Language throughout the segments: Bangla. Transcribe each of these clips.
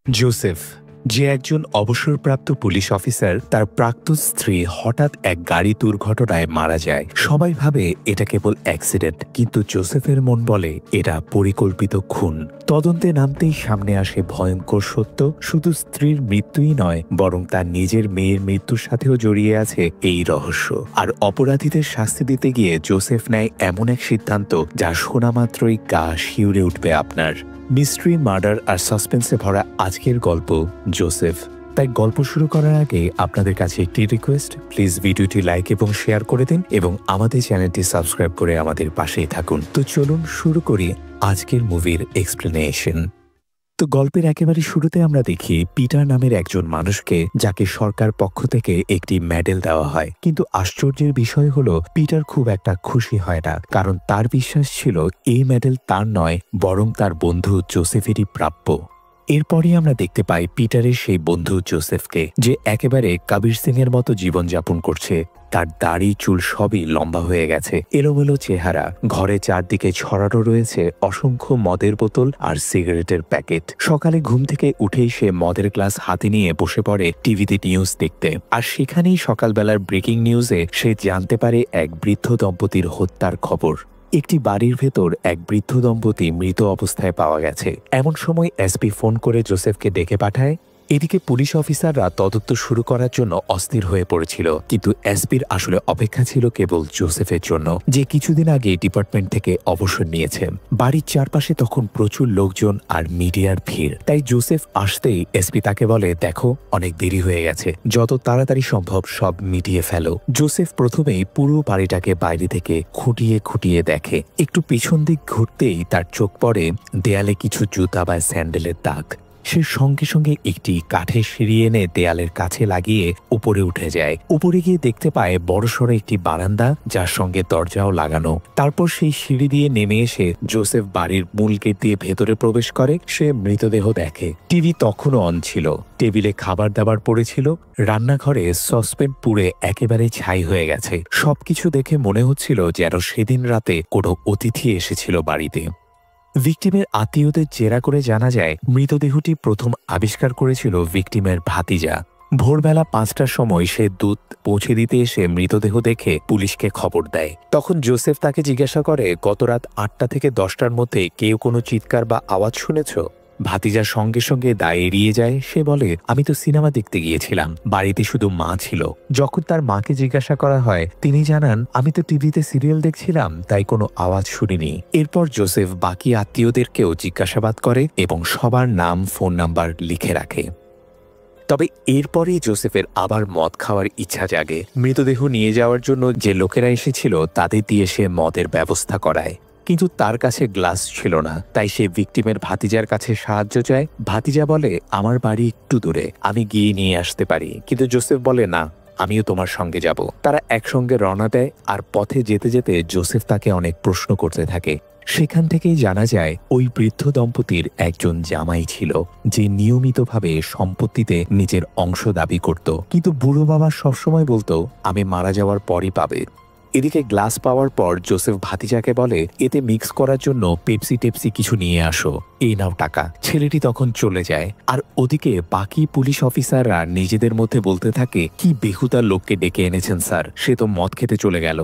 জোসেফ, যে একজন অবসরপ্রাপ্ত পুলিশ অফিসার, তার প্রাক্তন স্ত্রী হঠাৎ এক গাড়ি দুর্ঘটনায় মারা যায়। সবাই ভাবে এটা কেবল অ্যাক্সিডেন্ট, কিন্তু জোসেফের মন বলে এটা পরিকল্পিত খুন। তদন্তে নামতেই সামনে আসে ভয়ঙ্কর সত্য। শুধু স্ত্রীর মৃত্যুই নয়, বরং তার নিজের মেয়ের মৃত্যুর সাথেও জড়িয়ে আছে এই রহস্য। আর অপরাধীদের শাস্তি দিতে গিয়ে জোসেফ নেয় এমন এক সিদ্ধান্ত যা শোনা মাত্রই গা শিউরে উঠবে আপনার। মিস্ট্রি, মার্ডার আর সাসপেন্সে ভরা আজকের গল্প জোসেফ। তাই গল্প শুরু করার আগে আপনাদের কাছে একটি রিকোয়েস্ট, প্লিজ ভিডিওটি লাইক এবং শেয়ার করে দিন এবং আমাদের চ্যানেলটি সাবস্ক্রাইব করে আমাদের পাশেই থাকুন। তো চলুন শুরু করি আজকের মুভির এক্সপ্লেনেশন। তো গল্পের একেবারে শুরুতে আমরা দেখি পিটার নামের একজন মানুষকে, যাকে সরকার পক্ষ থেকে একটি মেডেল দেওয়া হয়। কিন্তু আশ্চর্যের বিষয় হলো পিটার খুব একটা খুশি হয় না, কারণ তার বিশ্বাস ছিল এই মেডেল তার নয়, বরং তার বন্ধু জোসেফেরই প্রাপ্য। এরপরই আমরা দেখতে পাই পিটারের সেই বন্ধু জোসেফকে, যে একেবারে কবির সিং এর মতো জীবনযাপন করছে। তার দাড়ি চুল সবই লম্বা হয়ে গেছে, এলোমেলো চেহারা, ঘরে চারদিকে ছড়ানো রয়েছে অসংখ্য মদের বোতল আর সিগারেটের প্যাকেট। সকালে ঘুম থেকে উঠেই সে মদের গ্লাস হাতে নিয়ে বসে পড়ে টিভিতে নিউজ দেখতে। আর সেখানেই সকালবেলার ব্রেকিং নিউজে সে জানতে পারে এক বৃদ্ধ দম্পতির হত্যার খবর। একটি বাড়ির ভেতর এক বৃদ্ধ দম্পতি মৃত অবস্থায় পাওয়া গেছে। এমন সময় এসপি ফোন করে জোসেফকে ডেকে পাঠায়। এদিকে পুলিশ অফিসাররা তদন্ত শুরু করার জন্য অস্থির হয়ে পড়েছিল, কিন্তু এসপির আসলে অপেক্ষা ছিল কেবল জোসেফের জন্য, যে কিছুদিন আগে ডিপার্টমেন্ট থেকে অবসর নিয়েছে। বাড়ির চারপাশে তখন প্রচুর লোকজন আর মিডিয়ার ভিড়। তাই জোসেফ আসতেই এসপি তাকে বলে, দেখো অনেক দেরি হয়ে গেছে, যত তাড়াতাড়ি সম্ভব সব মিটিয়ে ফেলো। জোসেফ প্রথমেই পুরো বাড়িটাকে বাইরে থেকে খুঁটিয়ে খুঁটিয়ে দেখে। একটু পিছন দিক ঘুরতেই তার চোখ পড়ে দেয়ালে কিছু জুতা বা স্যান্ডেলের দাগ। সে সঙ্গে সঙ্গে একটি কাঠের সিঁড়ি এনে দেয়ালের কাছে লাগিয়ে উপরে উঠে যায়। উপরে গিয়ে দেখতে পায় বড়সড় একটি বারান্দা, যার সঙ্গে দরজাও লাগানো। তারপর সেই সিঁড়ি দিয়ে নেমে এসে জোসেফ বাড়ির মূল গেট দিয়ে ভেতরে প্রবেশ করে। সে মৃতদেহ দেখে। টিভি তখনও অন ছিল, টেবিলে খাবার দাবার পড়েছিল, রান্নাঘরে সসপ্যান পুড়ে একেবারে ছাই হয়ে গেছে। সবকিছু দেখে মনে হচ্ছিল যেন সেদিন রাতে কোনো অতিথি এসেছিল বাড়িতে। ভিকটিমের আত্মীয়দের জেরা করে জানা যায় মৃতদেহটি প্রথম আবিষ্কার করেছিল ভিকটিমের ভাতিজা। ভোরবেলা 5টার সময় সে দুধ পৌঁছে দিতে এসে মৃতদেহ দেখে পুলিশকে খবর দেয়। তখন জোসেফ তাকে জিজ্ঞাসা করে, গত রাত 8টা থেকে 10টার মধ্যে কেউ কোনো চিৎকার বা আওয়াজ শুনেছ? ভাতিজার সঙ্গে সঙ্গে দায় এড়িয়ে যায়। সে বলে, আমি তো সিনেমা দেখতে গিয়েছিলাম, বাড়িতে শুধু মা ছিল। যখন তার মাকে জিজ্ঞাসা করা হয়, তিনি জানান, আমি তো টিভিতে সিরিয়াল দেখছিলাম, তাই কোনো আওয়াজ শুনিনি। এরপর জোসেফ বাকি আত্মীয়দেরকেও জিজ্ঞাসাবাদ করে এবং সবার নাম, ফোন নাম্বার লিখে রাখে। তবে এরপরেই জোসেফের আবার মদ খাওয়ার ইচ্ছা জাগে। মৃতদেহ নিয়ে যাওয়ার জন্য যে লোকেরা এসেছিল তাদের দিয়ে সে মদের ব্যবস্থা করায়, কিন্তু তার কাছে গ্লাস ছিল না। তাই সে ভিকটিমের ভাতিজার কাছে সাহায্য চায়। ভাতিজা বলে, আমার বাড়ি একটু দূরে, আমি গিয়ে নিয়ে আসতে পারি। কিন্তু জোসেফ বলে, না, আমিও তোমার সঙ্গে যাব। তারা একসঙ্গে রওনা দেয়। আর পথে যেতে যেতে জোসেফ তাকে অনেক প্রশ্ন করতে থাকে। সেখান থেকেই জানা যায় ওই বৃদ্ধ দম্পতির একজন জামাই ছিল, যে নিয়মিতভাবে সম্পত্তিতে নিজের অংশ দাবি করত। কিন্তু বুড়ো বাবা সবসময় বলতো, আমি মারা যাওয়ার পরই পাবে। এদিকে গ্লাস পাওয়ার পর জোসেফ ভাতিজাকে বলে, এতে মিক্স করার জন্য পেপসি টেপসি কিছু নিয়ে আসো, এই নাও টাকা। ছেলেটি তখন চলে যায়। আর ওদিকে বাকি পুলিশ অফিসাররা নিজেদের মধ্যে বলতে থাকে, কি বেহুদা লোককে ডেকে এনেছেন স্যার, সে তো মদ খেতে চলে গেল।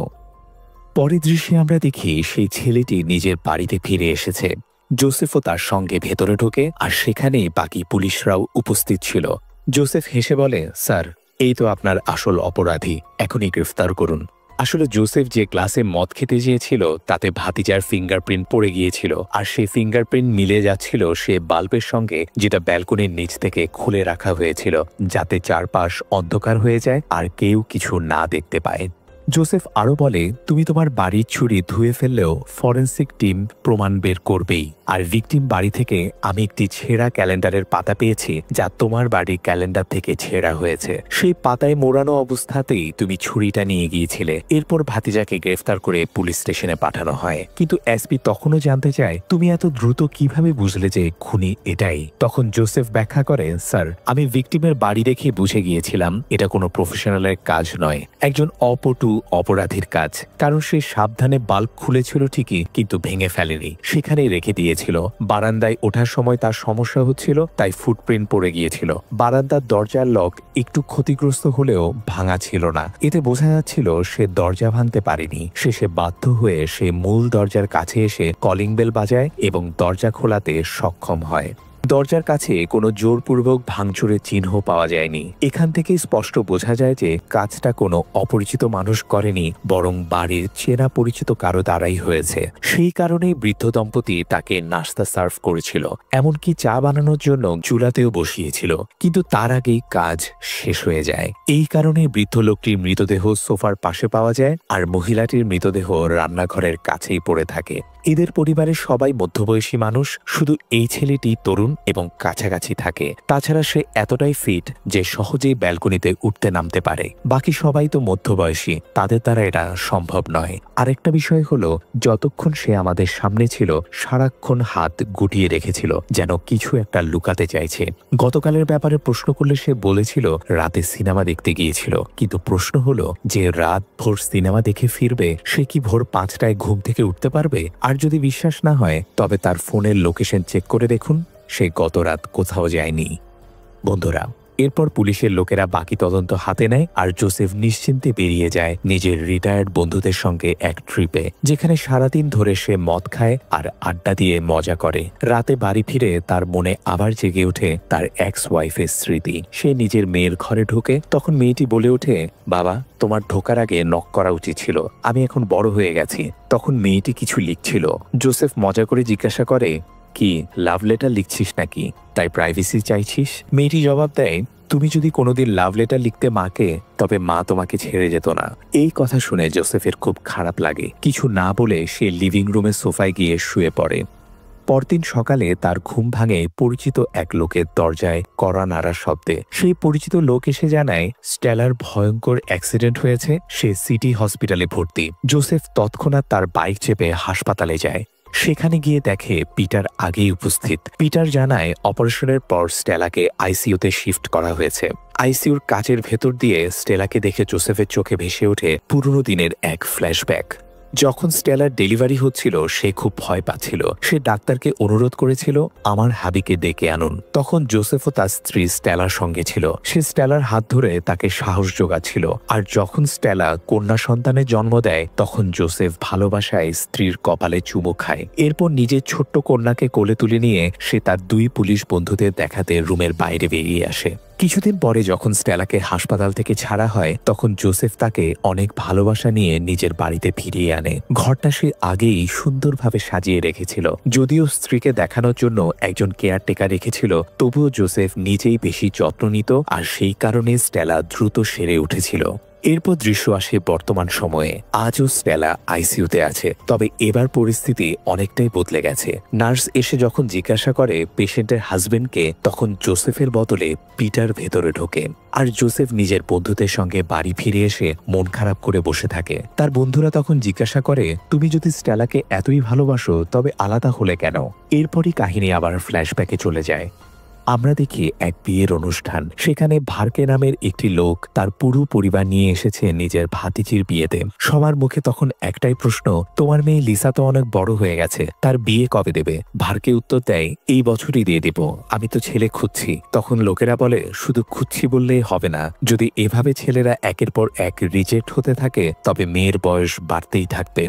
পরের দৃশ্যে আমরা দেখি সেই ছেলেটি নিজের বাড়িতে ফিরে এসেছে। জোসেফও তার সঙ্গে ভেতরে ঢোকে, আর সেখানেই বাকি পুলিশরাও উপস্থিত ছিল। জোসেফ হেসে বলে, স্যার, এই তো আপনার আসল অপরাধী, এখনই গ্রেফতার করুন। আসলে জোসেফ যে গ্লাসে মদ খেতে গিয়েছিল তাতে ভাতিজার ফিঙ্গারপ্রিন্ট পড়ে গিয়েছিল, আর সেই ফিঙ্গারপ্রিন্ট মিলে যাচ্ছিল সে বাল্বের সঙ্গে, যেটা ব্যালকনির নিচ থেকে খুলে রাখা হয়েছিল, যাতে চারপাশ অন্ধকার হয়ে যায় আর কেউ কিছু না দেখতে পায়। জোসেফ আরও বলে, তুমি তোমার বাড়ির ছুরি ধুয়ে ফেললেও ফরেন্সিক টিম প্রমাণ বের করবেই। আর ভিকটিম বাড়ি থেকে আমি একটি ছেঁড়া ক্যালেন্ডারের পাতা পেয়েছি, যা তোমার বাড়ির ক্যালেন্ডার থেকে ছেঁড়া হয়েছে। সেই পাতায় মোড়ানো অবস্থাতেই তুমি ছুরিটা নিয়ে গিয়েছিলে। এরপর ভাতিজাকে গ্রেফতার করে পুলিশ স্টেশনে পাঠানো হয়। কিন্তু এসপি তখনও জানতে চায়, তুমি এত দ্রুত কিভাবে বুঝলে যে খুনি এটাই? তখন জোসেফ ব্যাখ্যা করে, স্যার, আমি ভিকটিমের বাড়ি দেখে বুঝে গিয়েছিলাম এটা কোনো প্রফেশনালের কাজ নয়, একজন অপটু অপরাধীর কাজ। কারণ সে সাবধানে বাল্ব খুলেছিল ঠিকই, কিন্তু ভেঙে ফেলেনি, সেখানেই রেখে দিয়েছিল। গিয়েছিল। বারান্দায় ওঠার সময় তার সমস্যা হচ্ছিল, তাই ফুটপ্রিন্ট পড়ে গিয়েছিল। বারান্দার দরজার লক একটু ক্ষতিগ্রস্ত হলেও ভাঙা ছিল না। এতে বোঝা যাচ্ছিল সে দরজা ভাঙতে পারেনি। শেষে বাধ্য হয়ে সে মূল দরজার কাছে এসে কলিং বেল বাজায় এবং দরজা খোলাতে সক্ষম হয়। দরজার কাছে কোনো জোরপূর্বক ভাঙচুরের চিহ্ন পাওয়া যায়নি। এখান থেকে স্পষ্ট বোঝা যায় যে কাজটা কোনো অপরিচিত মানুষ করেনি, বরং বাড়ির চেনা পরিচিত কারো দ্বারাই হয়েছে। সেই কারণেই বৃদ্ধ দম্পতি তাকে নাস্তা সার্ভ করেছিল, এমনকি চা বানানোর জন্য চুলাতেও বসিয়েছিল। কিন্তু তার আগেই কাজ শেষ হয়ে যায়। এই কারণে বৃদ্ধ লোকটির মৃতদেহ সোফার পাশে পাওয়া যায়, আর মহিলাটির মৃতদেহ রান্নাঘরের কাছেই পড়ে থাকে। এদের পরিবারের সবাই মধ্যবয়সী মানুষ, শুধু এই ছেলেটি তরুণ এবং কাছাকাছি থাকে। তাছাড়া সে এতটাই ফিট যে সহজেই ব্যালকনিতে উঠতে নামতে পারে। বাকি সবাই তো মধ্যবয়সী, তাদের দ্বারা এটা সম্ভব নয়। আরেকটা বিষয় হলো, যতক্ষণ সে আমাদের সামনে ছিল সারাক্ষণ হাত গুটিয়ে রেখেছিল, যেন কিছু একটা লুকাতে চাইছে। গতকালের ব্যাপারে প্রশ্ন করলে সে বলেছিল রাতে সিনেমা দেখতে গিয়েছিল। কিন্তু প্রশ্ন হলো, যে রাত ভোর সিনেমা দেখে ফিরবে, সে কি ভোর 5টায় ঘুম থেকে উঠতে পারবে? আর যদি বিশ্বাস না হয়, তবে তার ফোনের লোকেশন চেক করে দেখুন, সে গত রাত কোথাও যায়নি। বন্ধুরা, এরপর পুলিশের লোকেরা বাকি তদন্ত হাতে নেয়, আর জোসেফ নিশ্চিন্তে বেরিয়ে যায় নিজের রিটায়ার্ড বন্ধুদের সঙ্গে এক ট্রিপে, যেখানে সারাদিন ধরে সে মদ খায় আর আড্ডা দিয়ে মজা করে। রাতে বাড়ি ফিরে তার মনে আবার জেগে ওঠে তার এক্স ওয়াইফের স্মৃতি। সে নিজের মেয়ের ঘরে ঢোকে, তখন মেয়েটি বলে ওঠে, বাবা, তোমার ঢোকার আগে নক করা উচিত ছিল, আমি এখন বড় হয়ে গেছি। তখন মেয়েটি কিছু লিখছিল। জোসেফ মজা করে জিজ্ঞাসা করে, কি লাভ লেটার লিখছিস নাকি? তাই প্রাইভেসি চাইছিস? মেয়েটি জবাব দেয়, তুমি যদি কোনোদিন লাভ লেটার লিখতে মাকে, তবে মা তোমাকে ছেড়ে যেত না। এই কথা শুনে জোসেফের খুব খারাপ লাগে। কিছু না বলে সে লিভিং রুমের সোফায় গিয়ে শুয়ে পড়ে। পরদিন সকালে তার ঘুম ভাঙে পরিচিত এক লোকের দরজায় কড়া নাড়ার শব্দে। সেই পরিচিত লোক এসে জানায় স্টেলার ভয়ঙ্কর অ্যাক্সিডেন্ট হয়েছে, সে সিটি হসপিটালে ভর্তি। জোসেফ তৎক্ষণাৎ তার বাইক চেপে হাসপাতালে যায়। সেখানে গিয়ে দেখে পিটার আগেই উপস্থিত। পিটার জানায় অপারেশনের পর স্টেলাকে আইসিইউতে শিফট করা হয়েছে। আইসিইউর কাচের ভেতর দিয়ে স্টেলাকে দেখে জোসেফের চোখে ভেসে ওঠে পুরনো দিনের এক ফ্ল্যাশব্যাক। যখন স্টেলার ডেলিভারি হচ্ছিল, সে খুব ভয় পাচ্ছিল। সে ডাক্তারকে অনুরোধ করেছিল, আমার হাবিকে ডেকে আনুন। তখন জোসেফও তার স্ত্রী স্টেলার সঙ্গে ছিল। সে স্টেলার হাত ধরে তাকে সাহস যোগাচ্ছিল। আর যখন স্টেলা কন্যা সন্তানের জন্ম দেয়, তখন জোসেফ ভালোবাসায় স্ত্রীর কপালে চুমু খায়। এরপর নিজের ছোট্ট কন্যাকে কোলে তুলে নিয়ে সে তার 2 পুলিশ বন্ধুদের দেখাতে রুমের বাইরে বেরিয়ে আসে। কিছুদিন পরে যখন স্টেলাকে হাসপাতাল থেকে ছাড়া হয়, তখন জোসেফ তাকে অনেক ভালোবাসা নিয়ে নিজের বাড়িতে ফিরিয়ে আনে। ঘরটা সে আগেই সুন্দরভাবে সাজিয়ে রেখেছিল। যদিও স্ত্রীকে দেখানোর জন্য একজন কেয়ারটেকার রেখেছিল, তবুও জোসেফ নিজেই বেশি যত্ন নিত, আর সেই কারণে স্টেলা দ্রুত সেরে উঠেছিল। এরপর দৃশ্য আসে বর্তমান সময়ে। আজও স্টেলা আইসিইউতে আছে, তবে এবার পরিস্থিতি অনেকটাই বদলে গেছে। নার্স এসে যখন জিজ্ঞাসা করে পেশেন্টের হাজবেন্ডকে, তখন জোসেফের বদলে পিটার ভেতরে ঢোকে। আর জোসেফ নিজের বন্ধুদের সঙ্গে বাড়ি ফিরে এসে মন খারাপ করে বসে থাকে। তার বন্ধুরা তখন জিজ্ঞাসা করে, তুমি যদি স্টেলাকে এতই ভালোবাসো, তবে আলাদা হলে কেন? এরপরই কাহিনী আবার ফ্ল্যাশব্যাকে চলে যায়। আমরা দেখি এক বিয়ের অনুষ্ঠান। সেখানে ভার্কে নামের একটি লোক তার পুরো পরিবার নিয়ে এসেছে নিজের ভাতিজির বিয়েতে। সবার মুখে তখন একটাই প্রশ্ন, তোমার মেয়ে লিসা তো অনেক বড় হয়ে গেছে, তার বিয়ে কবে দেবে? ভার্কে উত্তর দেয়, এই বছরই দিয়ে দেব, আমি তো ছেলে খুঁজছি। তখন লোকেরা বলে, শুধু খুঁজছি বললেই হবে না, যদি এভাবে ছেলেরা একের পর এক রিজেক্ট হতে থাকে, তবে মেয়ের বয়স বাড়তেই থাকবে।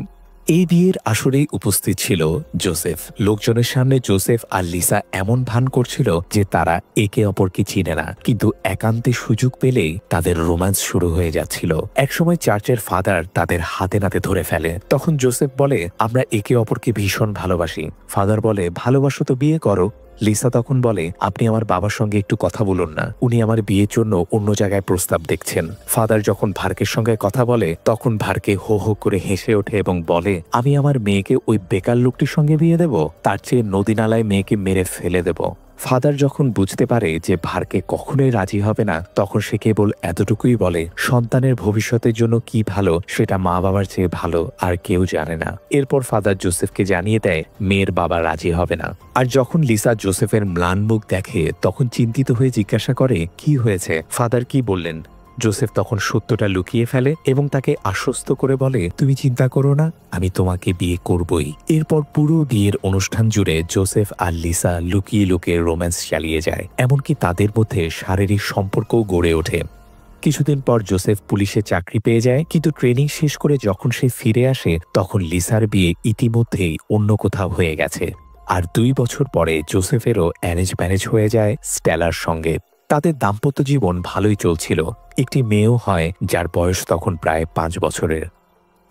এই বিয়ের আসরেই উপস্থিত ছিল জোসেফ। লোকজনের সামনে জোসেফ আর লিসা এমন ভান করছিল যে তারা একে অপরকে চিনে না, কিন্তু একান্তে সুযোগ পেলেই তাদের রোম্যান্স শুরু হয়ে যাচ্ছিল। একসময় চার্চের ফাদার তাদের হাতে নাতে ধরে ফেলে। তখন জোসেফ বলে, আমরা একে অপরকে ভীষণ ভালোবাসি। ফাদার বলে, ভালোবাসো তো বিয়ে করো। লিসা তখন বলে, আপনি আমার বাবার সঙ্গে একটু কথা বলুন না, উনি আমার বিয়ের জন্য অন্য জায়গায় প্রস্তাব দেখছেন। ফাদার যখন ভার্কের সঙ্গে কথা বলে, তখন ভার্কে হো হো করে হেসে ওঠে এবং বলে, আমি আমার মেয়েকে ওই বেকার লোকটির সঙ্গে বিয়ে দেব? তার চেয়ে নদী নালায় মেয়েকে মেরে ফেলে দেব। ফাদার যখন বুঝতে পারে যে ভার্কে কখনোই রাজি হবে না, তখন সে কেবল এতটুকুই বলে, সন্তানের ভবিষ্যতের জন্য কি ভালো সেটা মা বাবার চেয়ে ভালো আর কেউ জানে না। এরপর ফাদার জোসেফকে জানিয়ে দেয় মেয়ের বাবা রাজি হবে না। আর যখন লিসা জোসেফের ম্লান মুখ দেখে, তখন চিন্তিত হয়ে জিজ্ঞাসা করে, কি হয়েছে? ফাদার কি বললেন? জোসেফ তখন সত্যটা লুকিয়ে ফেলে এবং তাকে আশ্বস্ত করে বলে, তুমি চিন্তা করো না, আমি তোমাকে বিয়ে করবই। এরপর পুরো বিয়ের অনুষ্ঠান জুড়ে জোসেফ আর লিসা লুকিয়ে লুকিয়ে রোম্যান্স চালিয়ে যায়, এমনকি তাদের মধ্যে শারীরিক সম্পর্কও গড়ে ওঠে। কিছুদিন পর জোসেফ পুলিশে চাকরি পেয়ে যায়, কিন্তু ট্রেনিং শেষ করে যখন সে ফিরে আসে তখন লিসার বিয়ে ইতিমধ্যেই অন্য কোথাও হয়ে গেছে। আর 2 বছর পরে জোসেফেরও অ্যারেঞ্জ ম্যারেজ হয়ে যায় স্টেলার সঙ্গে। তাদের দাম্পত্য জীবন ভালোই চলছিল, একটি মেয়েও হয় যার বয়স তখন প্রায় 5 বছরের।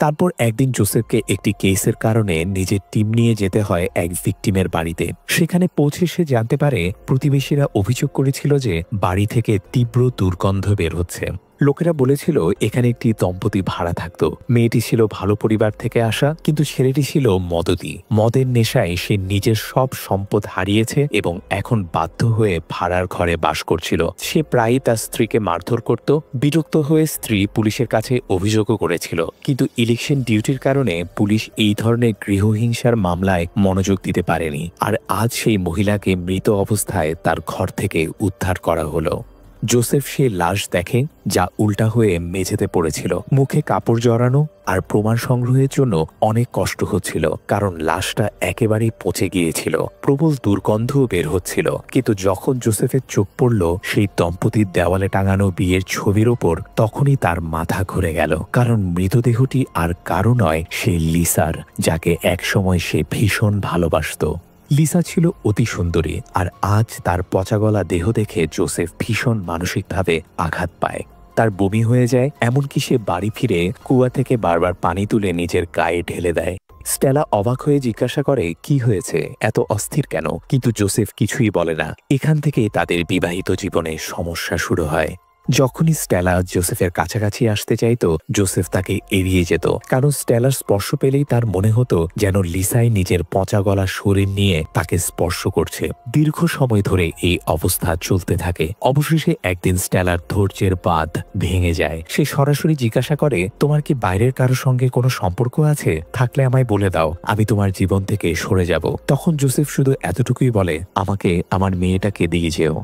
তারপর একদিন জোসেফকে একটি কেসের কারণে নিজের টিম নিয়ে যেতে হয় এক ভিকটিমের বাড়িতে। সেখানে পৌঁছে সে জানতে পারে প্রতিবেশীরা অভিযোগ করেছিল যে বাড়ি থেকে তীব্র দুর্গন্ধ বের হচ্ছে। লোকেরা বলেছিল এখানে একটি দম্পতি ভাড়া থাকত। মেয়েটি ছিল ভালো পরিবার থেকে আসা, কিন্তু ছেলেটি ছিল মদতি। মদের নেশায় সে নিজের সব সম্পদ হারিয়েছে এবং এখন বাধ্য হয়ে ভাড়ার ঘরে বাস করছিল। সে প্রায়ই তার স্ত্রীকে মারধর করত। বিরক্ত হয়ে স্ত্রী পুলিশের কাছে অভিযোগও করেছিল, কিন্তু ইলেকশন ডিউটির কারণে পুলিশ এই ধরনের গৃহহিংসার মামলায় মনোযোগ দিতে পারেনি। আর আজ সেই মহিলাকে মৃত অবস্থায় তার ঘর থেকে উদ্ধার করা হলো। জোসেফ সে লাশ দেখে, যা উল্টা হয়ে মেঝেতে পড়েছিল। মুখে কাপড় জড়ানো, আর প্রমাণ সংগ্রহের জন্য অনেক কষ্ট হচ্ছিল, কারণ লাশটা একেবারেই পচে গিয়েছিল। প্রবল দুর্গন্ধও বের হচ্ছিল। কিন্তু যখন জোসেফের চোখ পড়ল সেই দম্পতির দেওয়ালে টাঙানো বিয়ের ছবির ওপর, তখনই তার মাথা ঘুরে গেল। কারণ মৃতদেহটি আর কারো নয়, সে লিসার, যাকে একসময় সে ভীষণ ভালোবাসত। লিসা ছিল অতি সুন্দরী, আর আজ তার পচাগলা দেহ দেখে জোসেফ ভীষণ মানসিকভাবে আঘাত পায়। তার বমি হয়ে যায়, এমনকি সে বাড়ি ফিরে কুয়া থেকে বারবার পানি তুলে নিজের গায়ে ঢেলে দেয়। স্টেলা অবাক হয়ে জিজ্ঞাসা করে, কি হয়েছে, এত অস্থির কেন? কিন্তু জোসেফ কিছুই বলে না। এখান থেকেই তাদের বিবাহিত জীবনে সমস্যা শুরু হয়। যখনই স্টেলা জোসেফের কাছাকাছি আসতে চাইত, জোসেফ তাকে এড়িয়ে যেত, কারণ স্টেলার স্পর্শ পেলেই তার মনে হতো যেন লিসাই নিজের পচা গলা শরীর নিয়ে তাকে স্পর্শ করছে। দীর্ঘ সময় ধরে এই অবস্থা চলতে থাকে। অবশেষে একদিন স্টেলার ধৈর্যের বাঁধ ভেঙে যায়। সে সরাসরি জিজ্ঞাসা করে, তোমার কি বাইরের কারো সঙ্গে কোনো সম্পর্ক আছে? থাকলে আমায় বলে দাও, আমি তোমার জীবন থেকে সরে যাব। তখন জোসেফ শুধু এতটুকুই বলে, আমাকে আমার মেয়েটাকে দিয়ে যেও।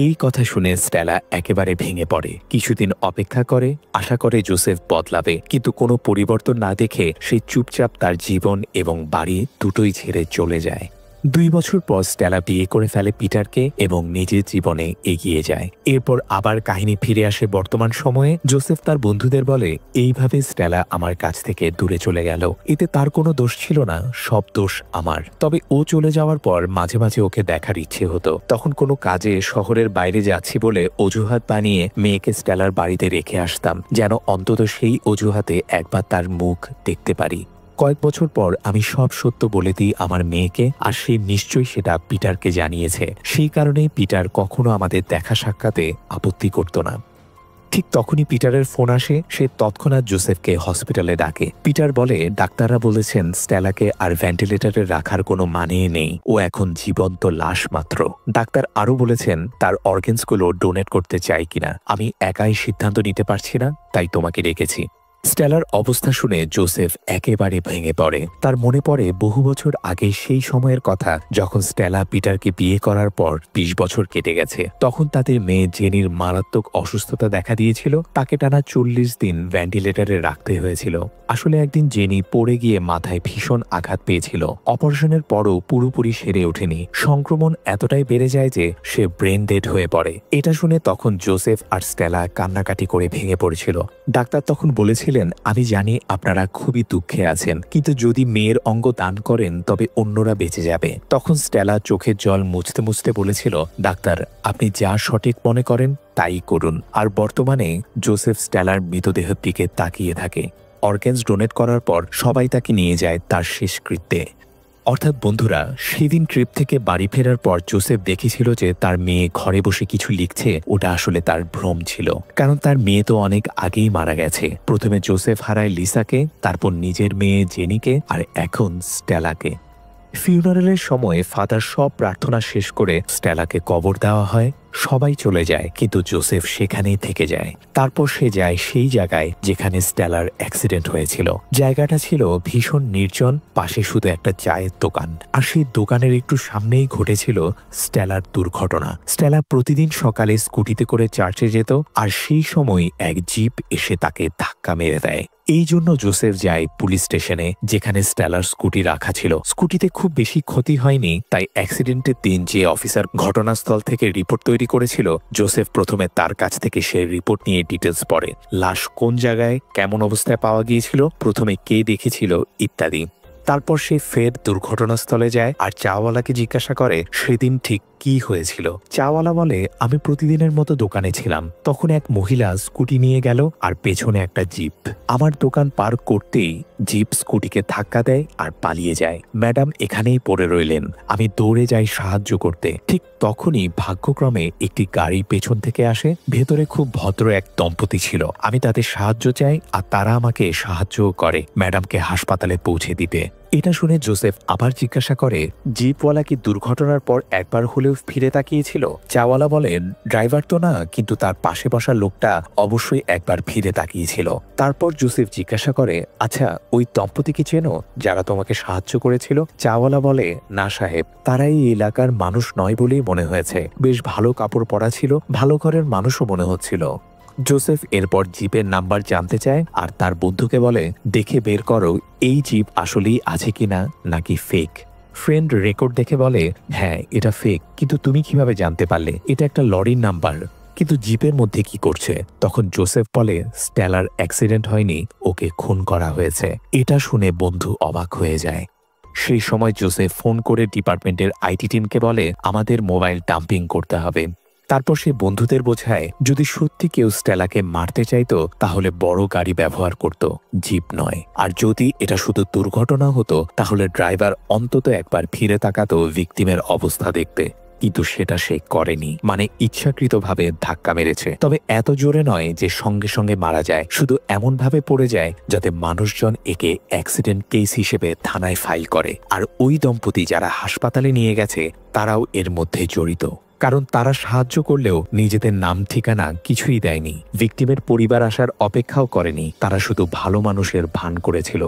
এই কথা শুনে স্টেলা একেবারে ভেঙে পড়ে। কিছুদিন অপেক্ষা করে, আশা করে জোসেফ বদলাবে, কিন্তু কোনো পরিবর্তন না দেখে সে চুপচাপ তার জীবন এবং বাড়ি দুটোই ছেড়ে চলে যায়। 2 বছর পর স্টেলা বিয়ে করে ফেলে পিটারকে এবং নিজের জীবনে এগিয়ে যায়। এরপর আবার কাহিনী ফিরে আসে বর্তমান সময়ে। জোসেফ তার বন্ধুদের বলে, এইভাবে স্টেলা আমার কাছ থেকে দূরে চলে গেল। এতে তার কোনো দোষ ছিল না, সব দোষ আমার। তবে ও চলে যাওয়ার পর মাঝে মাঝে ওকে দেখার ইচ্ছে হতো। তখন কোনো কাজে শহরের বাইরে যাচ্ছি বলে অজুহাত বানিয়ে মেয়েকে স্টেলার বাড়িতে রেখে আসতাম, যেন অন্তত সেই অজুহাতে একবার তার মুখ দেখতে পারি। কয়েক বছর পর আমি সব সত্য বলে দিই আমার মেয়েকে, আর সে নিশ্চয়ই সেটা পিটারকে জানিয়েছে। সেই কারণেই পিটার কখনো আমাদের দেখা সাক্ষাতে আপত্তি করত না। ঠিক তখনই পিটারের ফোন আসে। সে তৎক্ষণাৎ জোসেফকে হসপিটালে ডাকে। পিটার বলে, ডাক্তাররা বলেছেন স্টেলাকে আর ভেন্টিলেটরে রাখার কোনো মানেই নেই, ও এখন জীবন্ত লাশ মাত্র। ডাক্তার আরও বলেছেন তার অর্গানসগুলো ডোনেট করতে চাই কিনা। আমি একাই সিদ্ধান্ত নিতে পারছি না, তাই তোমাকে ডেকেছি। স্টেলার অবস্থা শুনে জোসেফ একেবারে ভেঙে পড়ে। তার মনে পড়ে বহু বছর আগে সেই সময়ের কথা, যখন স্টেলা পিটারকে বিয়ে করার পর 20 বছর কেটে গেছে। তখন তাদের মেয়ে জেনির মারাত্মক অসুস্থতা দেখা দিয়েছিল। তাকে টানা 40 দিন ভেন্টিলেটরে রাখতে হয়েছিল। আসলে একদিন জেনি পড়ে গিয়ে মাথায় ভীষণ আঘাত পেয়েছিল। অপারেশনের পরও পুরোপুরি সেরে ওঠেনি। সংক্রমণ এতটাই বেড়ে যায় যে সে ব্রেন ডেড হয়ে পড়ে। এটা শুনে তখন জোসেফ আর স্টেলা কান্নাকাটি করে ভেঙে পড়েছিল। ডাক্তার তখন বলেছিলেন, আমি জানি আপনারা খুবই দুঃখে আছেন, কিন্তু যদি মেয়ের অঙ্গ দান করেন তবে অন্যরা বেঁচে যাবে। তখন স্টেলা চোখের জল মুছতে মুছতে বলেছিল, ডাক্তার, আপনি যা সঠিক মনে করেন তাই করুন। আর বর্তমানে জোসেফ স্টেলার মৃতদেহের দিকে তাকিয়ে থাকে। অর্গানস ডোনেট করার পর সবাই তাকে নিয়ে যায় তার শেষকৃত্যে। অর্থাৎ বন্ধুরা, সেদিন ট্রিপ থেকে বাড়ি ফেরার পর জোসেফ দেখেছিল যে তার মেয়ে ঘরে বসে কিছু লিখছে। ওটা আসলে তার ভ্রম ছিল, কারণ তার মেয়ে তো অনেক আগেই মারা গেছে। প্রথমে জোসেফ হারায় লিসাকে, তারপর নিজের মেয়ে জেনিকে, আর এখন স্টেলাকে। ফিউনারেলের সময় ফাদার সব প্রার্থনা শেষ করে স্টেলাকে কবর দেওয়া হয়। সবাই চলে যায়, কিন্তু জোসেফ সেখানেই থেকে যায়। তারপর সে যায় সেই জায়গায় যেখানে স্টেলার অ্যাক্সিডেন্ট হয়েছিল। জায়গাটা ছিল ভীষণ নির্জন, পাশে শুধু একটা চায়ের দোকান, আর সেই দোকানের একটু সামনেই ঘটেছিল স্টেলার দুর্ঘটনা। স্টেলা প্রতিদিন সকালে স্কুটিতে করে চার্চে যেত, আর সেই সময় এক জিপ এসে তাকে ধাক্কা মেরে দেয়। এই জন্য জোসেফ যায় পুলিশ স্টেশনে, যেখানে স্টেলার স্কুটি রাখা ছিল। স্কুটিতে খুব বেশি ক্ষতি হয়নি, তাই অ্যাক্সিডেন্টের দিন যে অফিসার ঘটনাস্থল থেকে রিপোর্ট তৈরি করেছিল, জোসেফ প্রথমে তার কাছ থেকে সে রিপোর্ট নিয়ে ডিটেলস পড়ে। লাশ কোন জায়গায়, কেমন অবস্থায় পাওয়া গিয়েছিল, প্রথমে কে দেখেছিল ইত্যাদি। তারপর সে ফের দুর্ঘটনাস্থলে যায় আর চাওয়ালাকে জিজ্ঞাসা করে সেদিন ঠিক কি হয়েছিল। চাওয়ালা বলে, আমি প্রতিদিনের মতো দোকানে ছিলাম, তখন এক মহিলা স্কুটি নিয়ে গেল আর পেছনে একটা জিপ। আমার দোকান পার করতেই জিপ স্কুটিকে ধাক্কা দেয় আর পালিয়ে যায়। ম্যাডাম এখানেই পড়ে রইলেন। আমি দৌড়ে যাই সাহায্য করতে। ঠিক তখনই ভাগ্যক্রমে একটি গাড়ি পেছন থেকে আসে। ভেতরে খুব ভদ্র এক দম্পতি ছিল। আমি তাদের সাহায্য চাই আর তারা আমাকে সাহায্যও করে ম্যাডামকে হাসপাতালে পৌঁছে দিতে। এটা শুনে জোসেফ আবার জিজ্ঞাসা করে, জিপওয়ালা কি দুর্ঘটনার পর একবার হলেও ফিরে তাকিয়েছিল? চাওয়ালা বলেন, ড্রাইভার তো না, কিন্তু তার পাশে বসা লোকটা অবশ্যই একবার ফিরে তাকিয়েছিল। তারপর জোসেফ জিজ্ঞাসা করে, আচ্ছা ওই দম্পতিকে চেনো যারা তোমাকে সাহায্য করেছিল? চাওয়ালা বলে, না সাহেব, তারা এই এলাকার মানুষ নয় বলেই মনে হয়েছে। বেশ ভালো কাপড় পরা ছিল, ভালো ঘরের মানুষও মনে হচ্ছিল। জোসেফ এরপর জিপের নাম্বার জানতে চায় আর তার বন্ধুকে বলে, দেখে বের করো এই জিপ আসলেই আছে কিনা নাকি ফেক। ফ্রেন্ড রেকর্ড দেখে বলে, হ্যাঁ এটা ফেক, কিন্তু তুমি কিভাবে জানতে পারলে? এটা একটা লরির নাম্বার, কিন্তু জিপের মধ্যে কি করছে? তখন জোসেফ বলে, স্টেলার অ্যাক্সিডেন্ট হয়নি, ওকে খুন করা হয়েছে। এটা শুনে বন্ধু অবাক হয়ে যায়। সেই সময় জোসেফ ফোন করে ডিপার্টমেন্টের আইটি টিমকে বলে, আমাদের মোবাইল ডাম্পিং করতে হবে। তারপর সে বন্ধুদের বোঝায়, যদি সত্যি কেউ স্টেলাকে মারতে চাইতো তাহলে বড় গাড়ি ব্যবহার করত, জিপ নয়। আর যদি এটা শুধু দুর্ঘটনা হতো তাহলে ড্রাইভার অন্তত একবার ফিরে তাকাতো ভিকটিমের অবস্থা দেখতে। কিন্তু সেটা সে করেনি, মানে ইচ্ছাকৃতভাবে ধাক্কা মেরেছে। তবে এত জোরে নয় যে সঙ্গে সঙ্গে মারা যায়, শুধু এমনভাবে পড়ে যায় যাতে মানুষজন একে অ্যাক্সিডেন্ট কেস হিসেবে থানায় ফাইল করে। আর ওই দম্পতি যারা হাসপাতালে নিয়ে গেছে তারাও এর মধ্যে জড়িত, কারণ তারা সাহায্য করলেও নিজেদের নাম ঠিকানা কিছুই দেয়নি। ভিকটিমের পরিবার আসার অপেক্ষাও করেনি, তারা শুধু ভালো মানুষের ভান করেছিল।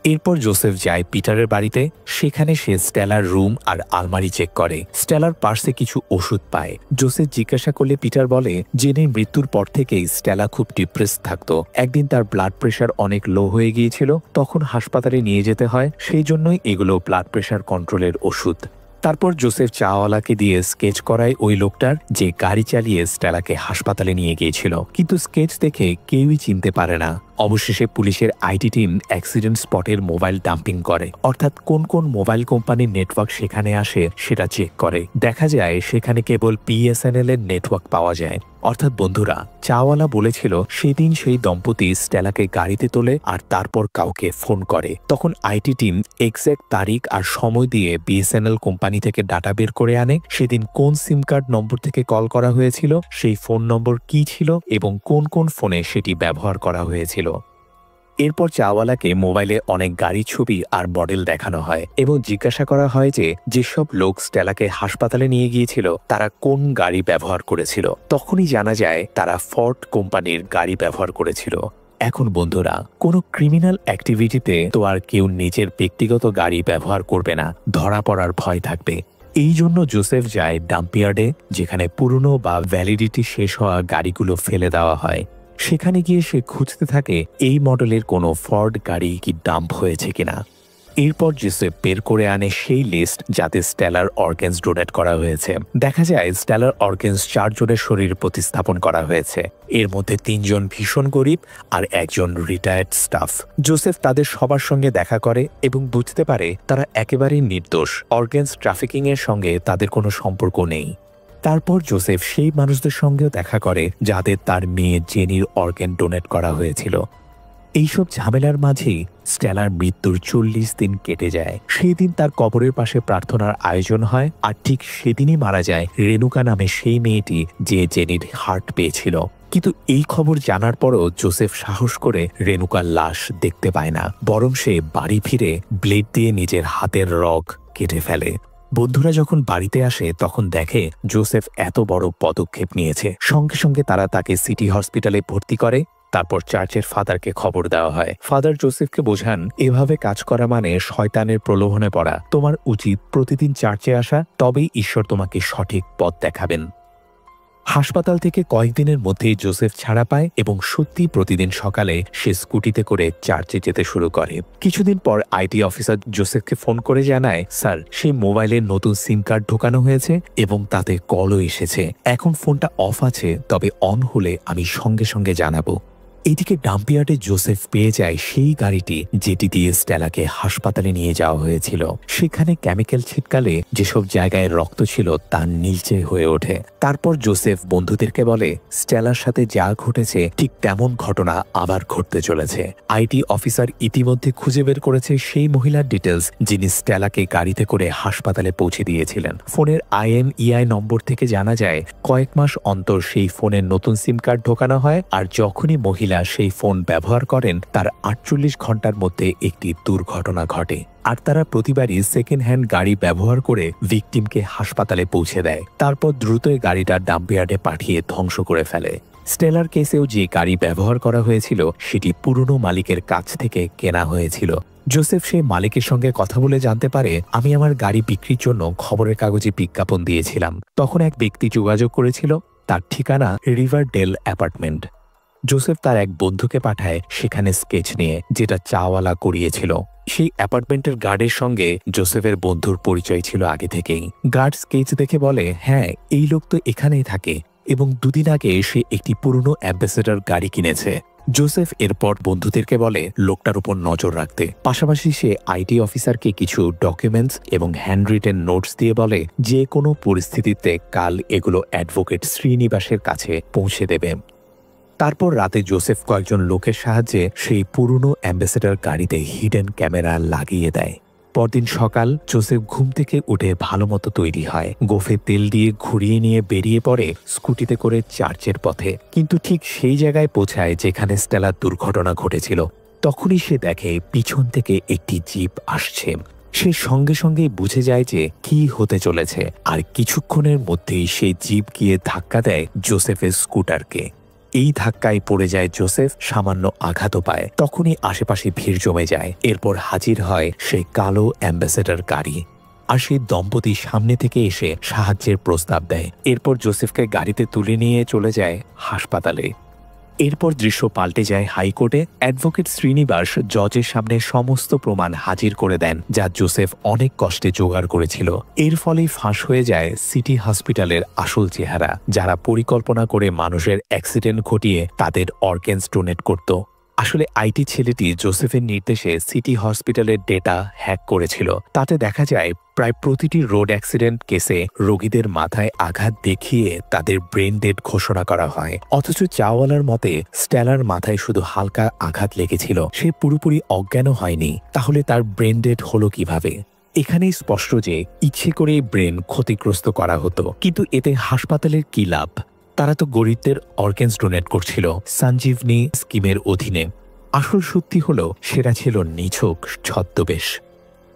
এরপর জোসেফ যায় পিটারের বাড়িতে। সেখানে সে স্টেলার রুম আর আলমারি চেক করে। স্টেলার পার্সে কিছু ওষুধ পায়। জোসেফ জিজ্ঞাসা করলে পিটার বলে, জেনির মৃত্যুর পর থেকেই স্টেলা খুব ডিপ্রেস থাকতো। একদিন তার ব্লাড প্রেশার অনেক লো হয়ে গিয়েছিল, তখন হাসপাতালে নিয়ে যেতে হয়, সেই জন্যই এগুলো ব্লাড প্রেশার কন্ট্রোলের ওষুধ। তারপর জোসেফ চাওয়ালাকে দিয়ে স্কেচ করায় ওই লোকটার, যে গাড়ি চালিয়ে স্টেলাকে হাসপাতালে নিয়ে গিয়েছিল, কিন্তু স্কেচ দেখে কেউই চিনতে পারে না। অবশেষে পুলিশের আইটি টিম অ্যাক্সিডেন্ট স্পটের মোবাইল ডাম্পিং করে, অর্থাৎ কোন কোন মোবাইল কোম্পানির নেটওয়ার্ক সেখানে আসে সেটা চেক করে। দেখা যায় সেখানে কেবল বিএসএনএল এর নেটওয়ার্ক পাওয়া যায়। অর্থাৎ বন্ধুরা, চাওয়ালা বলেছিল সেদিন সেই দম্পতি স্টেলাকে গাড়িতে তোলে আর তারপর কাউকে ফোন করে। তখন আইটি টিম এক্স্যাক্ট তারিখ আর সময় দিয়ে বিএসএনএল কোম্পানি থেকে ডাটা বের করে আনে। সেদিন কোন সিম কার্ড নম্বর থেকে কল করা হয়েছিল, সেই ফোন নম্বর কি ছিল এবং কোন কোন ফোনে সেটি ব্যবহার করা হয়েছিল। এরপর চাওয়ালাকে মোবাইলে অনেক গাড়ি ছবি আর মডেল দেখানো হয় এবং জিজ্ঞাসা করা হয় যে যেসব লোক স্টেলাকে হাসপাতালে নিয়ে গিয়েছিল তারা কোন গাড়ি ব্যবহার করেছিল। তখনই জানা যায় তারা ফোর্ড কোম্পানির গাড়ি ব্যবহার করেছিল। এখন বন্ধুরা, কোনো ক্রিমিনাল অ্যাক্টিভিটিতে তো আর কেউ নিজের ব্যক্তিগত গাড়ি ব্যবহার করবে না, ধরা পড়ার ভয় থাকবে। এই জন্য জোসেফ যায় ডাম্পিয়ার্ডে, যেখানে পুরনো বা ভ্যালিডিটি শেষ হওয়া গাড়িগুলো ফেলে দেওয়া হয়। সেখানে গিয়ে সে খুঁজতে থাকে এই মডেলের কোনো ফোর্ড গাড়ি কি ডাম্প হয়েছে কিনা। এরপর জোসেফ বের করে আনে সেই লিস্ট যাতে স্টেলার অর্গানস ডোনেট করা হয়েছে। দেখা যায় স্টেলার অর্গানস 4 জনের শরীর প্রতিস্থাপন করা হয়েছে। এর মধ্যে 3 জন ভীষণ গরিব আর একজন রিটায়ার্ড স্টাফ। জোসেফ তাদের সবার সঙ্গে দেখা করে এবং বুঝতে পারে তারা একেবারেই নির্দোষ। অর্গানস ট্রাফিকিং এর সঙ্গে তাদের কোনো সম্পর্ক নেই। তারপর জোসেফ সেই মানুষদের সঙ্গেও দেখা করে যাদের তার মেয়ে জেনির অর্গান ডোনেট করা হয়েছিল। এইসব ঝামেলার মাঝেই স্টেলার মৃত্যুর 40 দিন কেটে যায়। সেই দিন তার কবরের পাশে প্রার্থনার আয়োজন হয়, আর ঠিক সেদিনই মারা যায় রেনুকা নামে সেই মেয়েটি যে জেনির হার্ট পেয়েছিল। কিন্তু এই খবর জানার পরও জোসেফ সাহস করে রেনুকার লাশ দেখতে পায় না, বরং সে বাড়ি ফিরে ব্লেড দিয়ে নিজের হাতের রগ কেটে ফেলে। বন্ধুরা যখন বাড়িতে আসে তখন দেখে জোসেফ এত বড় পদক্ষেপ নিয়েছে। সঙ্গে সঙ্গে তারা তাকে সিটি হসপিটালে ভর্তি করে। তারপর চার্চের ফাদারকে খবর দেওয়া হয়। ফাদার জোসেফকে বোঝান, এভাবে কাজ করা মানে শয়তানের প্রলোভনে পড়া। তোমার উচিত প্রতিদিন চার্চে আসা, তবেই ঈশ্বর তোমাকে সঠিক পথ দেখাবেন। হাসপাতাল থেকে কয়েকদিনের মধ্যেই জোসেফ ছাড়া পায় এবং সত্যি প্রতিদিন সকালে সে স্কুটিতে করে চার্চে যেতে শুরু করে। কিছুদিন পর আইটি অফিসার জোসেফকে ফোন করে জানায়, স্যার, সেই মোবাইলে নতুন সিম কার্ড ঢোকানো হয়েছে এবং তাতে কলও এসেছে। এখন ফোনটা অফ আছে, তবে অন হলে আমি সঙ্গে সঙ্গে জানাবো। এদিকে ডাম্পিয়ার্ডে জোসেফ পেয়ে যায় সেই গাড়িটি যেটি দিয়ে স্টেলাকে হাসপাতালে নিয়ে যাওয়া হয়েছিল। সেখানে কেমিক্যাল ছিটকালে যেসব জায়গায় রক্ত ছিল তা নীলচে হয়ে ওঠে। তারপর জোসেফ বন্ধুদেরকে বলে, স্টেলার সাথে যা ঘটেছে ঠিক তেমন ঘটনা আবার ঘটতে চলেছে। আইটি অফিসার ইতিমধ্যে খুঁজে বের করেছে সেই মহিলার ডিটেলস যিনি স্টেলাকে গাড়িতে করে হাসপাতালে পৌঁছে দিয়েছিলেন। ফোনের IMEI নম্বর থেকে জানা যায় কয়েক মাস অন্তর সেই ফোনের নতুন সিম কার্ড ঢোকানো হয়, আর যখনই মহিলা সেই ফোন ব্যবহার করেন তার 48 ঘন্টার মধ্যে একটি দুর্ঘটনা ঘটে। আর তারা প্রতিবারই সেকেন্ড হ্যান্ড গাড়ি ব্যবহার করে ভিকটিমকে হাসপাতালে পৌঁছে দেয়। তারপর দ্রুতই গাড়িটা ডাম্পিয়ার্ডে পাঠিয়ে ধ্বংস করে ফেলে। স্টেলার কেসেও যে গাড়ি ব্যবহার করা হয়েছিল সেটি পুরনো মালিকের কাছ থেকে কেনা হয়েছিল। জোসেফ সেই মালিকের সঙ্গে কথা বলে জানতে পারে, আমি আমার গাড়ি বিক্রির জন্য খবরের কাগজে বিজ্ঞাপন দিয়েছিলাম। তখন এক ব্যক্তি যোগাযোগ করেছিল, তার ঠিকানা রিভারডেল অ্যাপার্টমেন্ট। জোসেফ তার এক বন্ধুকে পাঠায় সেখানে স্কেচ নিয়ে, যেটা চাওয়ালা করিয়েছিল। সেই অ্যাপার্টমেন্টের গার্ডের সঙ্গে জোসেফের বন্ধুর পরিচয় ছিল আগে থেকেই। গার্ড স্কেচ দেখে বলে, হ্যাঁ, এই লোক তো এখানেই থাকে এবং দুদিন আগে সে একটি পুরনো অ্যাম্বাসেডর গাড়ি কিনেছে। জোসেফ এরপর বন্ধুদেরকে বলে লোকটার উপর নজর রাখতে। পাশাপাশি সে আইটি অফিসারকে কিছু ডকুমেন্টস এবং হ্যান্ডরিটেন নোটস দিয়ে বলে যে কোনো পরিস্থিতিতে কাল এগুলো অ্যাডভোকেট শ্রীনিবাসের কাছে পৌঁছে দেবে। তারপর রাতে জোসেফ কয়েকজন লোকের সাহায্যে সেই পুরনো অ্যাম্বাসেডর গাড়িতে হিডেন ক্যামেরা লাগিয়ে দেয়। পরদিন সকাল জোসেফ ঘুম থেকে উঠে ভালোমতো তৈরি হয়, গোফে তেল দিয়ে ঘুরিয়ে নিয়ে বেরিয়ে পড়ে স্কুটিতে করে চার্চের পথে। কিন্তু ঠিক সেই জায়গায় পৌঁছায় যেখানে স্টেলার দুর্ঘটনা ঘটেছিল। তখনই সে দেখে পিছন থেকে একটি জিপ আসছে। সে সঙ্গে সঙ্গে বুঝে যায় যে কি হতে চলেছে, আর কিছুক্ষণের মধ্যেই সেই জিপ গিয়ে ধাক্কা দেয় জোসেফের স্কুটারকে। এই ধাক্কায় পড়ে যায় জোসেফ, সামান্য আঘাতও পায়। তখনই আশেপাশে ভিড় জমে যায়। এরপর হাজির হয় সেই কালো অ্যাম্বাসেডর গাড়ি, আর সেই দম্পতি সামনে থেকে এসে সাহায্যের প্রস্তাব দেয়। এরপর জোসেফকে গাড়িতে তুলে নিয়ে চলে যায় হাসপাতালে। এরপর দৃশ্য পাল্টে যায় হাইকোর্টে। অ্যাডভোকেট শ্রীনিবাস জজের সামনে সমস্ত প্রমাণ হাজির করে দেন যা জোসেফ অনেক কষ্টে জোগাড় করেছিল। এর ফলেই ফাঁস হয়ে যায় সিটি হসপিটালের আসল চেহারা, যারা পরিকল্পনা করে মানুষের অ্যাক্সিডেন্ট ঘটিয়ে তাদের অর্গানস ডোনেট করত। আসলে আইটি ছেলেটি জোসেফের নির্দেশে সিটি হসপিটালের ডেটা হ্যাক করেছিল। তাতে দেখা যায় প্রায় প্রতিটি রোড অ্যাক্সিডেন্ট কেসে রোগীদের মাথায় আঘাত দেখিয়ে তাদের ব্রেন ডেড ঘোষণা করা হয়। অথচ চাওয়ালার মতে স্টেলার মাথায় শুধু হালকা আঘাত লেগেছিল, সে পুরোপুরি অজ্ঞানও হয়নি। তাহলে তার ব্রেন ডেড হলো কিভাবে? এখানেই স্পষ্ট যে ইচ্ছে করেই ব্রেন ক্ষতিগ্রস্ত করা হতো। কিন্তু এতে হাসপাতালের কি লাভ? তারা তো গরিবদের অর্গানস ডোনেট করছিল সঞ্জীবনী স্কিমের অধীনে। আসল সত্যি হলো সেটা ছিল নিছক ছদ্মবেশ।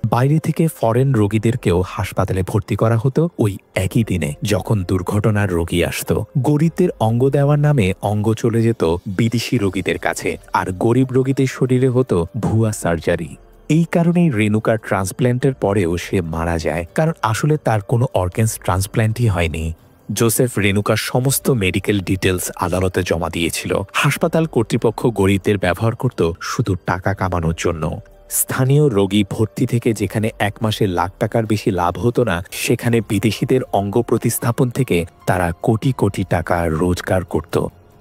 বাইরে থেকে ফরেন রোগীদেরকেও হাসপাতালে ভর্তি করা হতো ওই একই দিনে যখন দুর্ঘটনার রোগী আসত। গরিবদের অঙ্গ দেওয়ার নামে অঙ্গ চলে যেত বিদেশি রোগীদের কাছে, আর গরিব রোগীদের শরীরে হতো ভুয়া সার্জারি। এই কারণেই রেনুকার ট্রান্সপ্ল্যান্টের পরেও সে মারা যায়, কারণ আসলে তার কোনো অর্গানস ট্রান্সপ্ল্যান্টই হয়নি। জোসেফ রেনুকার সমস্ত মেডিকেল ডিটেলস আদালতে জমা দিয়েছিল। হাসপাতাল কর্তৃপক্ষ গরিবদের ব্যবহার করত শুধু টাকা কামানোর জন্য। স্থানীয় রোগী ভর্তি থেকে যেখানে এক মাসে লাখ টাকার বেশি লাভ হতো না, সেখানে বিদেশিদের অঙ্গ প্রতিস্থাপন থেকে তারা কোটি কোটি টাকা রোজগার করত।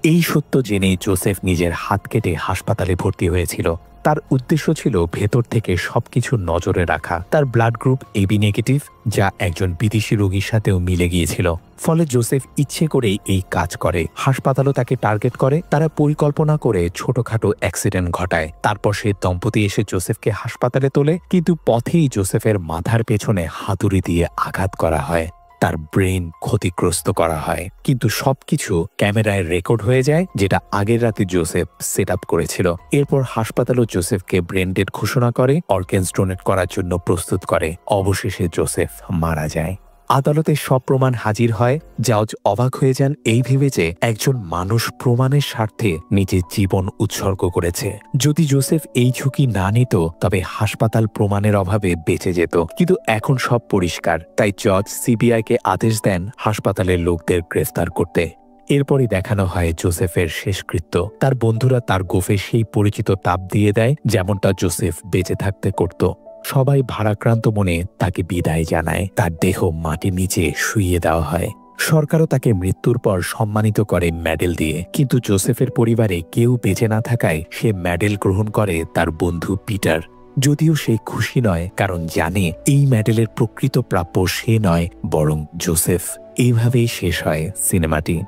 এই সত্য জেনেই জোসেফ নিজের হাত কেটে হাসপাতালে ভর্তি হয়েছিল। তার উদ্দেশ্য ছিল ভেতর থেকে সবকিছু নজরে রাখা। তার ব্লাড গ্রুপ AB নেগেটিভ, যা একজন বিদেশি রোগীর সাথেও মিলে গিয়েছিল। ফলে জোসেফ ইচ্ছে করেই এই কাজ করে। হাসপাতালও তাকে টার্গেট করে। তারা পরিকল্পনা করে ছোটখাটো অ্যাক্সিডেন্ট ঘটায়। তারপর সে দম্পতি এসে জোসেফকে হাসপাতালে তোলে, কিন্তু পথেই জোসেফের মাথার পেছনে হাতুড়ি দিয়ে আঘাত করা হয়। তার ব্রেন ক্ষতিগ্রস্ত করা হয়। কিন্তু সবকিছু ক্যামেরায় রেকর্ড হয়ে যায়, যেটা আগের রাতে জোসেফ সেট আপ করেছিল। এরপর হাসপাতালও জোসেফকে ব্রেন ডেড ঘোষণা করে, অর্গানস ডোনেট করার জন্য প্রস্তুত করে। অবশেষে জোসেফ মারা যায়। আদালতে সব প্রমাণ হাজির হয়। জাজ অবাক হয়ে যান এই ভেবে যে একজন মানুষ প্রমাণের স্বার্থে নিজের জীবন উৎসর্গ করেছে। যদি জোসেফ এই ঝুঁকি না নিত তবে হাসপাতাল প্রমাণের অভাবে বেঁচে যেত। কিন্তু এখন সব পরিষ্কার, তাই জজ সিবিআইকে আদেশ দেন হাসপাতালের লোকদের গ্রেফতার করতে। এরপরই দেখানো হয় জোসেফের শেষকৃত্য। তার বন্ধুরা তার গোফে সেই পরিচিত তাপ দিয়ে দেয়, যেমনটা জোসেফ বেঁচে থাকতে করত। সবাই ভারাক্রান্ত মনে তাকে বিদায় জানায়। তার দেহ মাটির নিচে শুইয়ে দেওয়া হয়। সরকারও তাকে মৃত্যুর পর সম্মানিত করে মেডেল দিয়ে। কিন্তু জোসেফের পরিবারে কেউ বেঁচে না থাকায় সে মেডেল গ্রহণ করে তার বন্ধু পিটার। যদিও সে খুশি নয়, কারণ জানে এই মেডেলের প্রকৃত প্রাপ্য সে নয়, বরং জোসেফ। এইভাবেই শেষ হয় সিনেমাটি।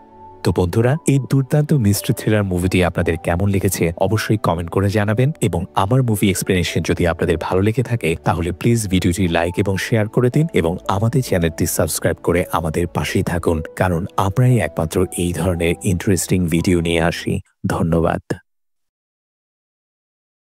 তো বন্ধুরা, এই দুর্দান্ত মিস্ট্রি থ্রিলার মুভিটি আপনাদের কেমন লেগেছে অবশ্যই কমেন্ট করে জানাবেন। এবং আমার মুভি এক্সপ্লেনেশন যদি আপনাদের ভালো লেগে থাকে তাহলে প্লিজ ভিডিওটি লাইক এবং শেয়ার করে দিন, এবং আমাদের চ্যানেলটি সাবস্ক্রাইব করে আমাদের পাশেই থাকুন, কারণ আমরাই একমাত্র এই ধরনের ইন্টারেস্টিং ভিডিও নিয়ে আসি। ধন্যবাদ।